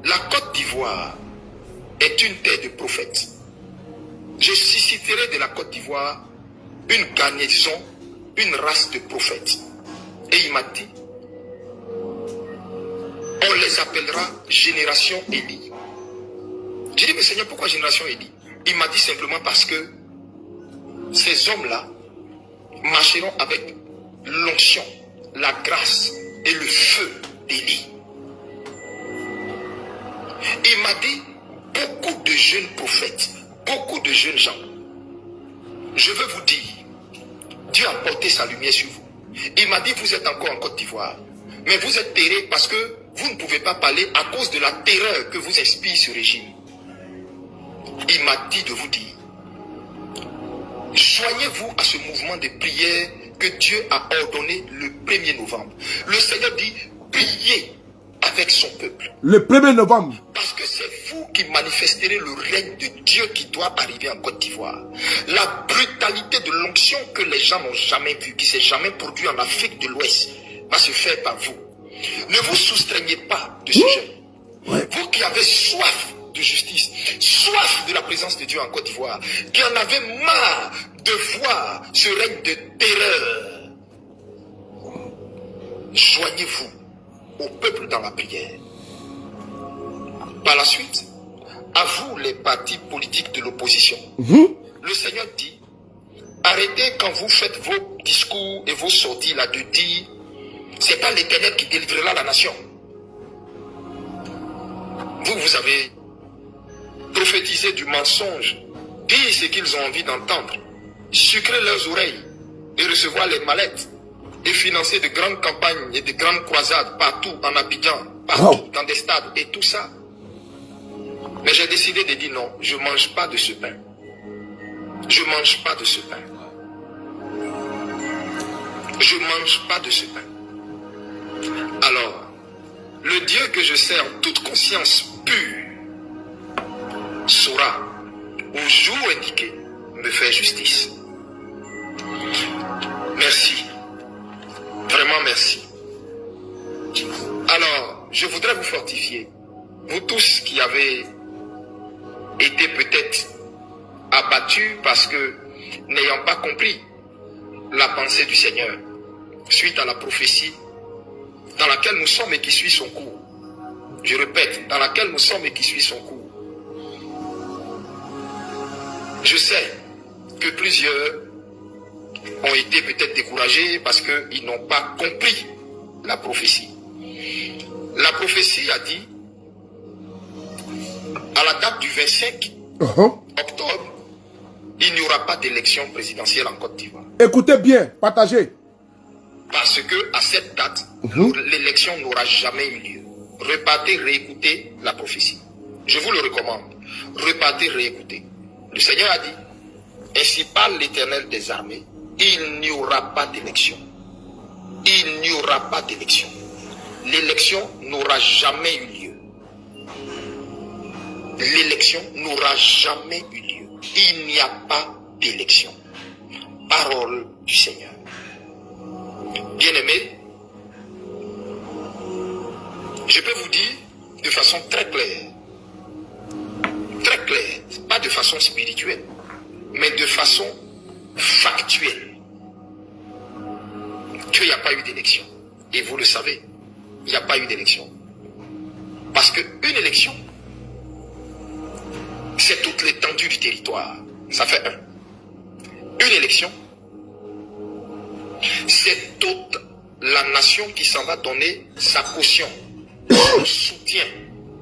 la Côte d'Ivoire est une terre de prophètes. Je susciterai de la Côte d'Ivoire une garnison, une race de prophètes. Et il m'a dit, on les appellera génération Élie. J'ai dit, mais Seigneur, pourquoi génération Élie? Il m'a dit simplement parce que ces hommes-là marcheront avec l'onction, la grâce et le feu d'Élie. Il m'a dit, beaucoup de jeunes prophètes, beaucoup de jeunes gens, je veux vous dire, Dieu a porté sa lumière sur vous. Il m'a dit, vous êtes encore en Côte d'Ivoire, mais vous êtes terrés parce que vous ne pouvez pas parler à cause de la terreur que vous inspire ce régime. Il m'a dit de vous dire, joignez-vous à ce mouvement de prière que Dieu a ordonné le 1er novembre. Le Seigneur dit, priez avec son peuple. Le 1er novembre. Parce que c'est vous qui manifesterez le règne de Dieu qui doit arriver en Côte d'Ivoire. La brutalité de l'onction que les gens n'ont jamais vue, qui ne s'est jamais produite en Afrique de l'Ouest, va se faire par vous. Ne vous soustraignez pas de ce jeûne. Vous qui avez soif de justice, soif de la présence de Dieu en Côte d'Ivoire, qui en avez marre de voir ce règne de terreur, joignez-vous au peuple dans la prière. Par la suite, à vous les partis politiques de l'opposition, le Seigneur dit, arrêtez quand vous faites vos discours et vos sorties là de dire, c'est pas l'Éternel qui délivrera la nation. Vous avez prophétisé du mensonge, dire ce qu'ils ont envie d'entendre, sucrer leurs oreilles et recevoir les mallettes et financer de grandes campagnes et de grandes croisades partout en Abidjan, partout dans des stades et tout ça. Mais j'ai décidé de dire non, je ne mange pas de ce pain. Je ne mange pas de ce pain. Je ne mange pas de ce pain. Alors, le Dieu que je sers en toute conscience pure saura, au jour indiqué, me faire justice. Merci. Vraiment merci. Alors, je voudrais vous fortifier. Vous tous qui avez été peut-être abattus parce que n'ayant pas compris la pensée du Seigneur suite à la prophétie dans laquelle nous sommes et qui suit son cours. Je répète, dans laquelle nous sommes et qui suit son cours. Je sais que plusieurs ont été peut-être découragés parce qu'ils n'ont pas compris la prophétie. La prophétie a dit, à la date du 25 octobre, il n'y aura pas d'élection présidentielle en Côte d'Ivoire. Écoutez bien, partagez. Parce que à cette date, l'élection n'aura jamais eu lieu. Repartez, réécoutez la prophétie. Je vous le recommande. Repartez, réécoutez. Le Seigneur a dit, ainsi parle l'Éternel des armées, il n'y aura pas d'élection. Il n'y aura pas d'élection. L'élection n'aura jamais eu lieu. L'élection n'aura jamais eu lieu. Il n'y a pas d'élection. Parole du Seigneur. Bien-aimés, je peux vous dire de façon très claire, pas de façon spirituelle, mais de façon factuelle, qu'il n'y a pas eu d'élection. Et vous le savez, il n'y a pas eu d'élection. Parce qu'une élection, c'est toute l'étendue du territoire. Ça fait un. Une élection, c'est toute la nation qui s'en va donner sa caution, son soutien,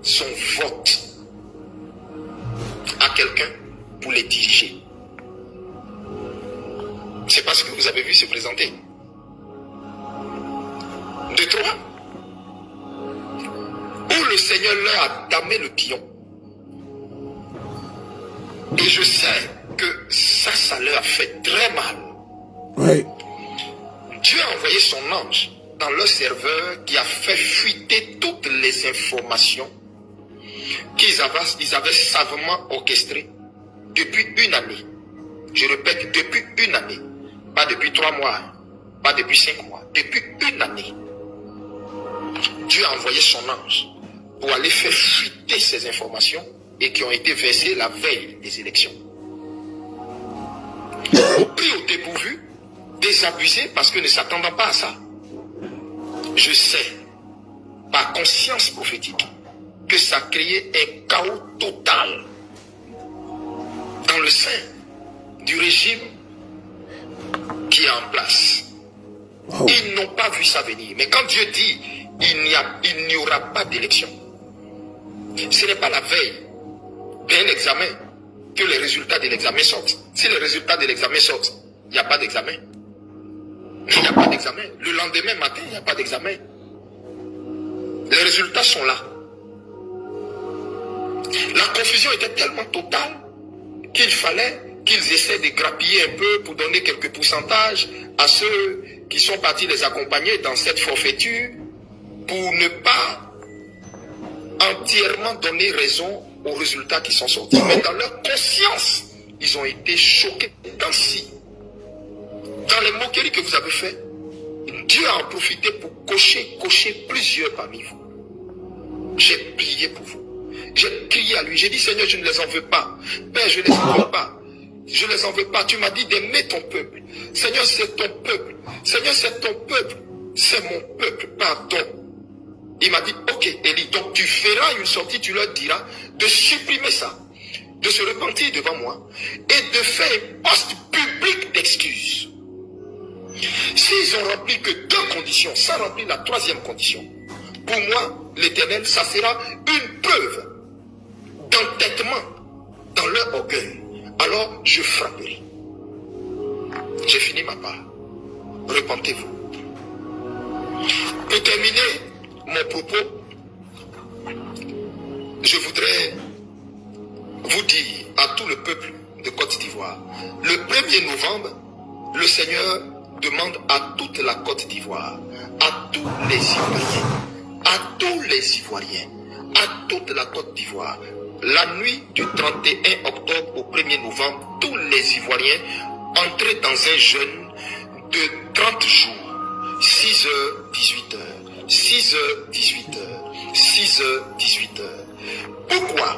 son vote à quelqu'un pour les diriger. C'est pas ce que vous avez vu se présenter. De trois, où le Seigneur leur a damé le pion. Et je sais que ça leur a fait très mal. Oui. Dieu a envoyé son ange dans leur serveur qui a fait fuiter toutes les informations qu'ils avaient savamment orchestrées depuis une année. Je répète, depuis une année. Pas depuis 3 mois, pas depuis 5 mois, depuis une année. Dieu a envoyé son ange pour aller faire fuiter ces informations et qui ont été versées la veille des élections. Pris au dépourvu, désabusé parce que ne s'attendant pas à ça. Je sais, par conscience prophétique, que ça a créé un chaos total dans le sein du régime qui est en place. Oh. Ils n'ont pas vu ça venir. Mais quand Dieu dit, il n'y aura pas d'élection, ce n'est pas la veille d'un examen que les résultats de l'examen sortent. Si les résultats de l'examen sortent, il n'y a pas d'examen. Il n'y a pas d'examen. Le lendemain matin, il n'y a pas d'examen. Les résultats sont là. La confusion était tellement totale qu'il fallait qu'ils essaient de grappiller un peu pour donner quelques pourcentages à ceux qui sont partis les accompagner dans cette forfaiture pour ne pas entièrement donner raison aux résultats qui sont sortis. Mais dans leur conscience, ils ont été choqués. Dans les moqueries que vous avez faites, Dieu a en profité pour cocher plusieurs parmi vous. J'ai prié pour vous. J'ai crié à lui. J'ai dit, Seigneur, je ne les en veux pas. Père, je ne les en veux pas. Je ne les en veux pas. Tu m'as dit d'aimer ton peuple. Seigneur, c'est ton peuple. Seigneur, c'est ton peuple. C'est mon peuple. Pardon. Il m'a dit, ok, Élie, donc tu feras une sortie, tu leur diras de supprimer ça, de se repentir devant moi et de faire un poste public d'excuses. S'ils ont rempli que 2 conditions, ça remplit la 3e condition. Pour moi, l'Éternel, ça sera une preuve d'entêtement dans leur orgueil. Alors, je frapperai. J'ai fini ma part. Repentez-vous. Pour terminer mon propos, je voudrais vous dire à tout le peuple de Côte d'Ivoire, le 1er novembre, le Seigneur demande à toute la Côte d'Ivoire, à tous les Ivoiriens, à toute la Côte d'Ivoire, la nuit du 31 octobre au 1er novembre, tous les Ivoiriens entrent dans un jeûne de 30 jours, 6h, 18h, 6h, 18h, 6h, 18h. Pourquoi?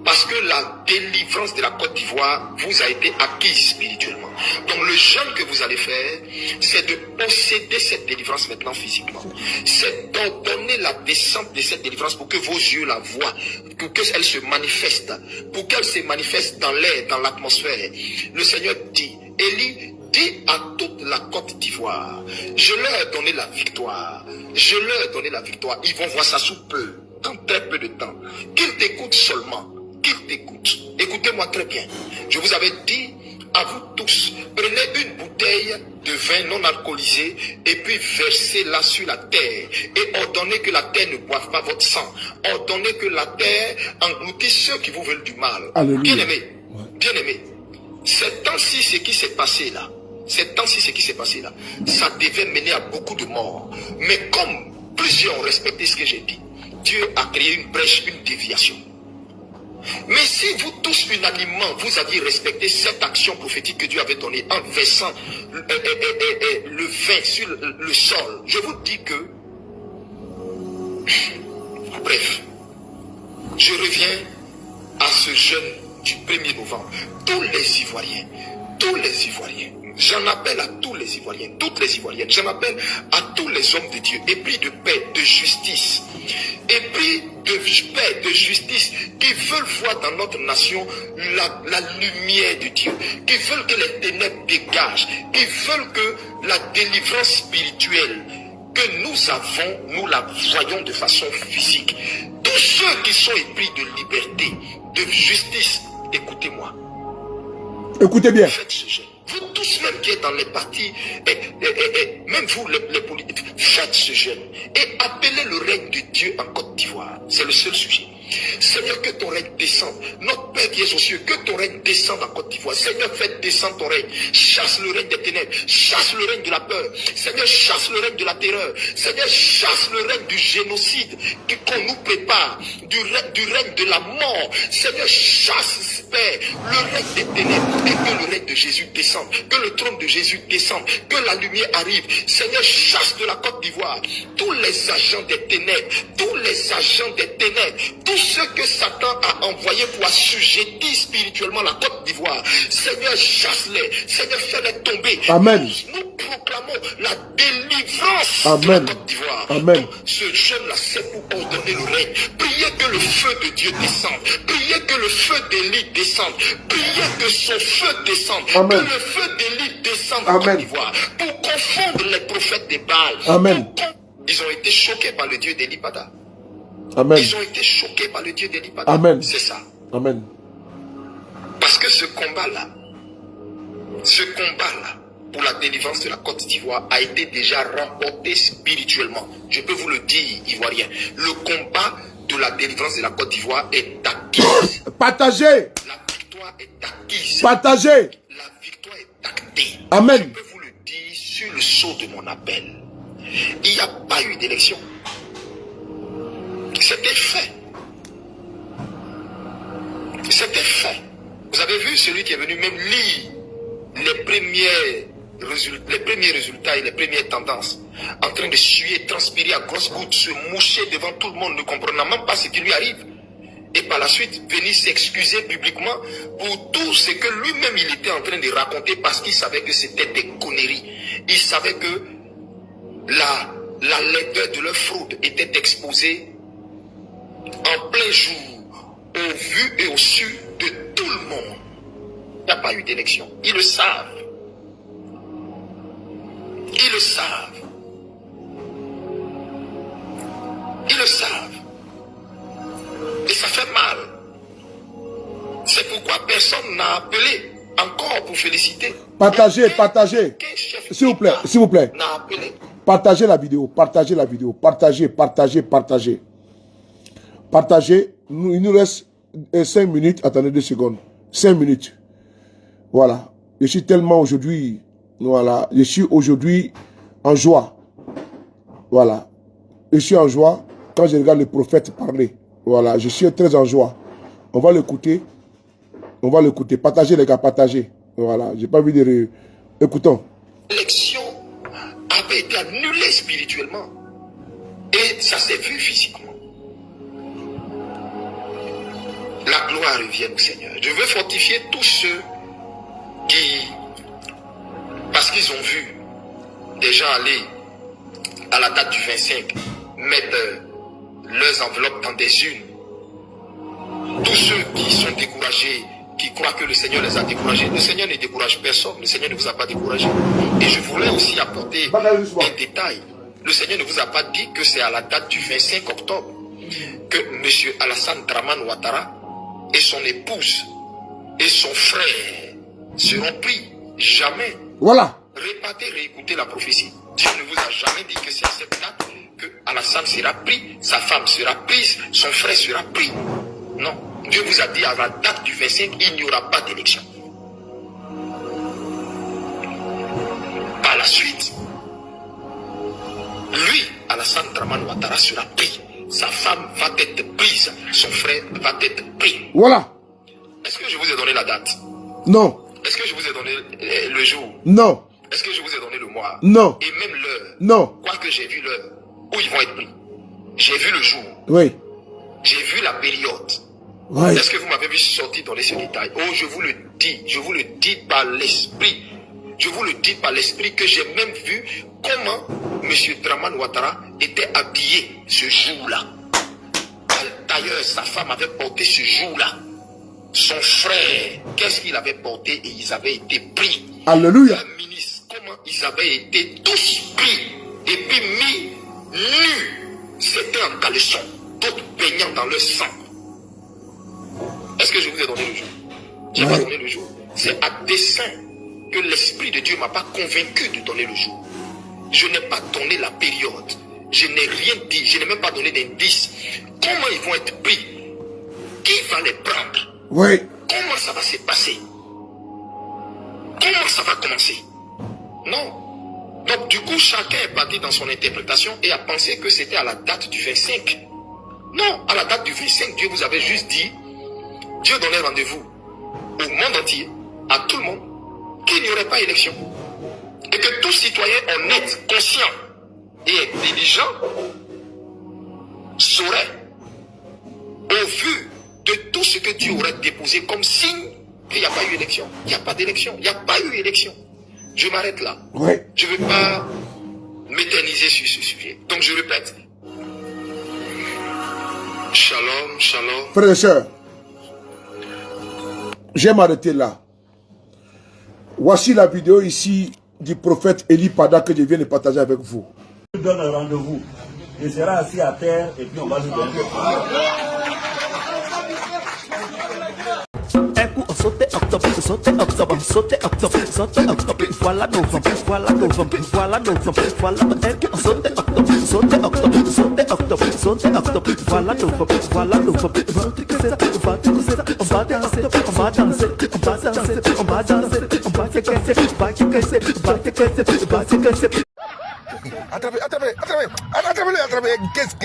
Parce que la délivrance de la Côte d'Ivoire vous a été acquise spirituellement. Donc le jeûne que vous allez faire, c'est de posséder cette délivrance maintenant physiquement. C'est d'ordonner la descente de cette délivrance pour que vos yeux la voient, pour qu'elle se manifeste, pour qu'elle se manifeste dans l'air, dans l'atmosphère. Le Seigneur dit, Élie, dis à toute la Côte d'Ivoire, je leur ai donné la victoire. Je leur ai donné la victoire. Ils vont voir ça sous peu, dans très peu de temps. Qu'ils t'écoutent seulement. Qu'ils t'écoutent. Écoutez-moi très bien. Je vous avais dit à vous tous, prenez une bouteille de vin non alcoolisé et puis versez-la sur la terre et ordonnez que la terre ne boive pas votre sang. Ordonnez que la terre engloutisse ceux qui vous veulent du mal. Alléluia. Bien-aimés, bien-aimés, ces temps-ci, ce qui s'est passé là, ça devait mener à beaucoup de morts. Mais comme plusieurs ont respecté ce que j'ai dit, Dieu a créé une brèche, une déviation. Mais si vous tous unanimement, vous aviez respecté cette action prophétique que Dieu avait donnée en versant le vin sur le sol, je vous dis que, bref, je reviens à ce jeûne du 1er novembre. Tous les Ivoiriens, j'en appelle à tous les Ivoiriens, toutes les Ivoiriennes, j'en appelle à tous les hommes de Dieu, épris de paix, de justice, épris de paix, de justice, qui veulent voir dans notre nation la lumière de Dieu, qui veulent que les ténèbres dégagent, qui veulent que la délivrance spirituelle que nous avons, nous la voyons de façon physique. Tous ceux qui sont épris de liberté, de justice, écoutez-moi. Écoutez bien. Faites ce jeûne. Vous tous même qui êtes dans les partis, même vous les politiques, faites ce jeûne et appelez le règne de Dieu en Côte d'Ivoire. C'est le seul sujet. Seigneur, que ton règne descende. Notre Père qui est aux cieux, que ton règne descende en Côte d'Ivoire. Seigneur, fais descendre ton règne. Chasse le règne des ténèbres. Chasse le règne de la peur. Seigneur, chasse le règne de la terreur. Seigneur, chasse le règne du génocide qu'on nous prépare. Du règne de la mort. Seigneur, chasse, Père, le règne des ténèbres. Et que le règne de Jésus descende. Que le trône de Jésus descende. Que la lumière arrive. Seigneur, chasse de la Côte d'Ivoire tous les agents des ténèbres. Tous les agents des ténèbres. Tous ceux que Satan a envoyés pour assujettir spirituellement la Côte d'Ivoire. Seigneur, chasse-les. Seigneur, fais-les tomber. Amen. Nous proclamons la délivrance Amen. de la Côte d'Ivoire. Amen. Donc, ce jeune-là, c'est pour ordonner le règne. Priez que le feu de Dieu descende. Priez que le feu d'Élie descende. Priez que son feu descende. Amen. Que le feu d'Élie descende. descendre en Côte d'Ivoire pour confondre les prophètes des Baals. Amen. Ils ont été choqués par le Dieu d'Elipada. Amen. Ils ont été choqués par le Dieu d'Elipada. Amen. C'est ça. Amen. Parce que ce combat-là, pour la délivrance de la Côte d'Ivoire a été déjà remporté spirituellement. Je peux vous le dire, Ivoiriens. Le combat de la délivrance de la Côte d'Ivoire est acquise. Partagez. La victoire est acquise. Partagez. La victoire est actée. Amen. Je peux vous le dire sur le sceau de mon appel. Il n'y a pas eu d'élection. C'était fait. C'était fait. Vous avez vu celui qui est venu même lire les premiers résultats et les premières tendances, en train de suer, transpirer à grosses gouttes, se moucher devant tout le monde, ne comprenant même pas ce qui lui arrive. Et par la suite, venir s'excuser publiquement pour tout ce que lui-même il était en train de raconter parce qu'il savait que c'était des conneries. Il savait que la laideur de leur fraude était exposée en plein jour, au vu et au su de tout le monde. Il n'y a pas eu d'élection. Ils le savent. Ils le savent. Ils le savent. Et ça fait mal. C'est pourquoi personne n'a appelé encore pour féliciter. Partagez, partagez. S'il vous plaît, s'il vous plaît. N'a appelé. Partagez la vidéo, partagez la vidéo. Partagez, partagez, partagez. Partagez. Il nous reste 5 minutes. Attendez 2 secondes. 5 minutes. Voilà. Je suis tellement aujourd'hui... Voilà. Je suis aujourd'hui en joie. Voilà. Je suis en joie quand je regarde le prophète parler. Voilà. Je suis très en joie. On va l'écouter. On va l'écouter. Partagez les gars, partagez. Voilà. J'ai pas envie de... Écoutons. L'élection avait été annulée spirituellement. Et ça s'est vu physiquement. La gloire revienne au Seigneur. Je veux fortifier tous ceux qui, parce qu'ils ont vu des gens aller à la date du 25, mettre leurs enveloppes dans des urnes. Tous ceux qui sont découragés, qui croient que le Seigneur les a découragés. Le Seigneur ne décourage personne. Le Seigneur ne vous a pas découragé. Et je voulais aussi apporter un détail. Le Seigneur ne vous a pas dit que c'est à la date du 25 octobre que M. Alassane Dramane Ouattara et son épouse et son frère seront pris. Jamais. Voilà. Répétez, réécoutez la prophétie. Dieu ne vous a jamais dit que c'est à cette date que Alassane sera pris, sa femme sera prise, son frère sera pris. Non. Dieu vous a dit à la date du 25, il n'y aura pas d'élection. Par la suite, lui, Alassane Dramane Ouattara sera pris. Sa femme va être prise. Son frère va être pris. Voilà. Est-ce que je vous ai donné la date? Non. Est-ce que je vous ai donné le jour? Non. Est-ce que je vous ai donné le mois? Non. Et même l'heure? Non. Quoique j'ai vu l'heure où ils vont être pris. J'ai vu le jour. Oui. J'ai vu la période. Oui. Est-ce que vous m'avez vu sortir donner ce détail? Oh, je vous le dis par l'esprit. Je vous le dis par l'esprit que j'ai même vu comment M. Dramane Ouattara était habillé ce jour-là. D'ailleurs, sa femme avait porté ce jour-là. Son frère, qu'est-ce qu'il avait porté et ils avaient été pris. Alléluia. Le ministre, comment ils avaient été tous pris et puis mis nus. C'était en caleçon, d'autres baignant dans le sang. Est-ce que je vous ai donné le jour? Je n'ai pas donné le jour. C'est à dessein que l'Esprit de Dieu ne m'a pas convaincu de donner le jour. Je n'ai pas donné la période. Je n'ai rien dit. Je n'ai même pas donné d'indice. Comment ils vont être pris? Qui va les prendre? Oui. Comment ça va se passer? Comment ça va commencer? Non. Donc du coup, chacun est parti dans son interprétation et a pensé que c'était à la date du 25. Non, à la date du 25, Dieu vous avait juste dit, Dieu donnait rendez-vous au monde entier, à tout le monde, qu'il n'y aurait pas élection. Et que tout citoyen honnête, conscient et intelligent saurait, au vu de tout ce que Dieu aurait déposé comme signe, qu'il n'y a pas eu élection. Il n'y a pas d'élection. Il n'y a pas eu élection. Je m'arrête là. Oui. Je ne veux pas m'éterniser sur ce sujet. Donc je répète. Shalom, shalom. Frères et sœurs, j'aime m'arrêter là. Voici la vidéo ici du prophète Élie Pada que je viens de partager avec vous. Je donne un rendez-vous. Il sera assis à terre et puis on va lui donner des problèmes. Un coup on sautait octobre, voilà novembre, voilà novembre, voilà novembre, voilà un coup on sautait octobre, voilà novembre, voilà novembre, on va danser, on va danser, on va danser, on va danser, on va danser. Attrapez-le. Qu'est-ce